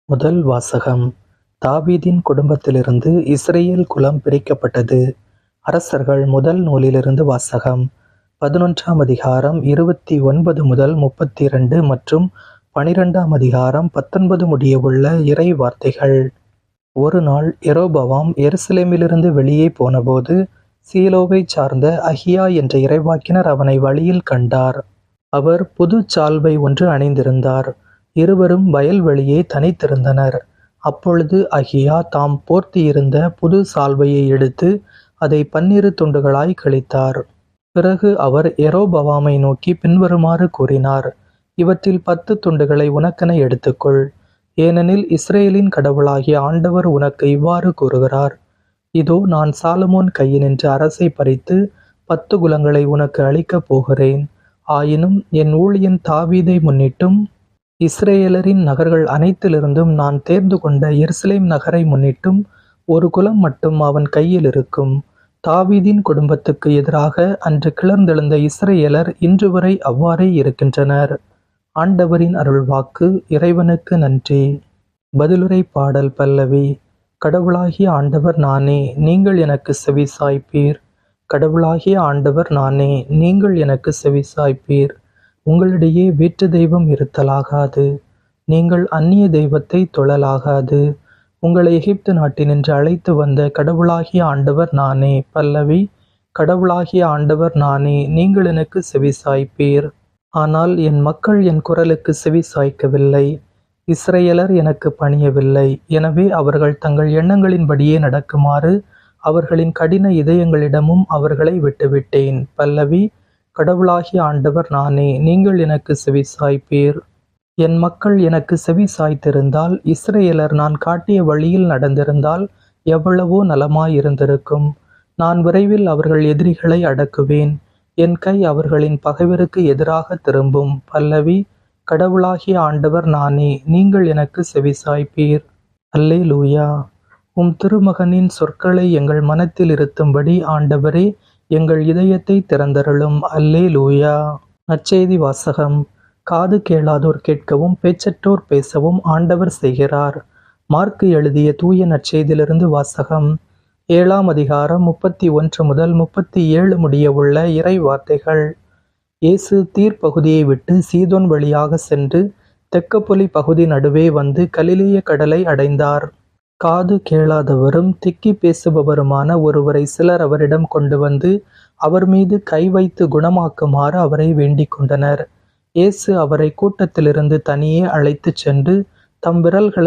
முதல் வாசகம். தாவீதின் குடும்பத்திலிருந்து இஸ்ரயேல் குலம் பிரிக்கப்பட்டது. அரசர்கள் முதல் நூலிலிருந்து வாசகம். 11ஆம் அதிகாரம் 29 முதல் 32 மற்றும் 12ஆம் அதிகாரம் 19 முடிய உள்ள இறை வார்த்தைகள். ஒரு நாள் யெரொபெயாம் எருசலேமிலிருந்து வெளியே போனபோது சீலோவைச் சார்ந்த அகியா என்ற இறைவாக்கினர் அவனை வழியில் கண்டார். அவர் புது சால்வை ஒன்று அணிந்திருந்தார். இருவரும் வயல்வெளியே தனித்திருந்தனர். அப்பொழுது அகியா தாம் போர்த்தியிருந்த புது சால்வையை எடுத்து அதை 12 துண்டுகளாய் கிழித்தார். பிறகு அவர் யெரொபெயாமை நோக்கி பின்வருமாறு கூறினார்: இவற்றில் 10 துண்டுகளை உனக்கென எடுத்துக்கொள். ஏனெனில் இஸ்ரேலின் கடவுளாகிய ஆண்டவர் உனக்கு இவ்வாறு கூறுகிறார்: இதோ, நான் சாலமோன் கையினின்று அரசை பறித்து 10 குலங்களை உனக்கு அளிக்கப் போகிறேன். ஆயினும் என் ஊழியன் தாவீதை முன்னிட்டும் இஸ்ரேலரின் நகர்கள் அனைத்திலிருந்தும் நான் தேர்ந்து கொண்ட எருசலேம் நகரை முன்னிட்டும் ஒரு குலம் மட்டும் அவன் கையில் இருக்கும். தாவீதின் குடும்பத்துக்கு எதிராக அன்று கிளர்ந்தெழுந்த இஸ்ரேலர் இன்று வரை அவ்வாறே இருக்கின்றனர். ஆண்டவரின் அருள்வாக்கு. இறைவனுக்கு நன்றி. பதிலுரை பாடல் பல்லவி. கடவுளாகிய ஆண்டவர் நானே, நீங்கள் எனக்கு செவிசாய்ப்பீர். கடவுளாகிய ஆண்டவர் நானே, நீங்கள் எனக்கு செவிசாய்ப்பீர். உங்களிடையே வேற்று தெய்வம் இருத்தலாகாது. நீங்கள் அந்நிய தெய்வத்தை தொழலாகாது. உங்களை எகிப்து நாட்டினின்று அழைத்து வந்த கடவுளாகிய ஆண்டவர் நானே. பல்லவி. கடவுளாகிய ஆண்டவர் நானே, நீங்கள் எனக்கு செவிசாய்ப்பீர். ஆனால் என் மக்கள் என் குரலுக்கு செவிசாய்க்கவில்லை. இஸ்ரேலர் எனக்கு பணியவில்லை. எனவே அவர்கள் தங்கள் எண்ணங்களின்படியே நடக்குமாறு அவர்களின் கடின இதயங்களிடமும் அவர்களை விட்டுவிட்டேன். பல்லவி. கடவுளாகிய ஆண்டவர் நானே, நீங்கள் எனக்கு செவிசாய்ப்பீர். என் மக்கள் எனக்கு செவி சாய்த்திருந்தால், இஸ்ரேலர் நான் காட்டிய வழியில் நடந்திருந்தால் எவ்வளவோ நலமாயிருந்திருக்கும். நான் விரைவில் அவர்கள் எதிரிகளை அடக்குவேன். என் கை அவர்களின் பகைவருக்கு எதிராக திரும்பும். பல்லவி. கடவுளாகிய ஆண்டவர் நானே, நீங்கள் எனக்கு செவிசாய்ப்பீர். அல்லேலூயா. உம் திருமகனின் சொற்களை எங்கள் மனத்தில் இருத்தும்படி ஆண்டவரே, எங்கள் இதயத்தை திறந்தருளும். அல்லேலூயா. நற்செய்தி வாசகம். காது கேளாதோர் கேட்கவும் பேச்சற்றோர் பேசவும் ஆண்டவர் செய்கிறார். மார்க்கு எழுதிய தூய நற்செய்தியிலிருந்து வாசகம். 7ஆம் அதிகாரம் 31 முதல் 37 முடிய உள்ள இறை வார்த்தைகள். இயேசு தீர் பகுதியை விட்டு சீதோன் வழியாக சென்று தெக்கப்பொலி பகுதி நடுவே வந்து கலிலேய கடலை அடைந்தார். காது கேளாதவரும் திக்கி பேசுபவருமான ஒருவரை சிலர் அவரிடம் கொண்டு வந்து அவர் மீது கை வைத்து குணமாக்குமாறு அவரை வேண்டிக் கொண்டனர். இயேசு அவரை கூட்டத்திலிருந்து தனியே அழைத்துச் சென்று தம் விரல்களை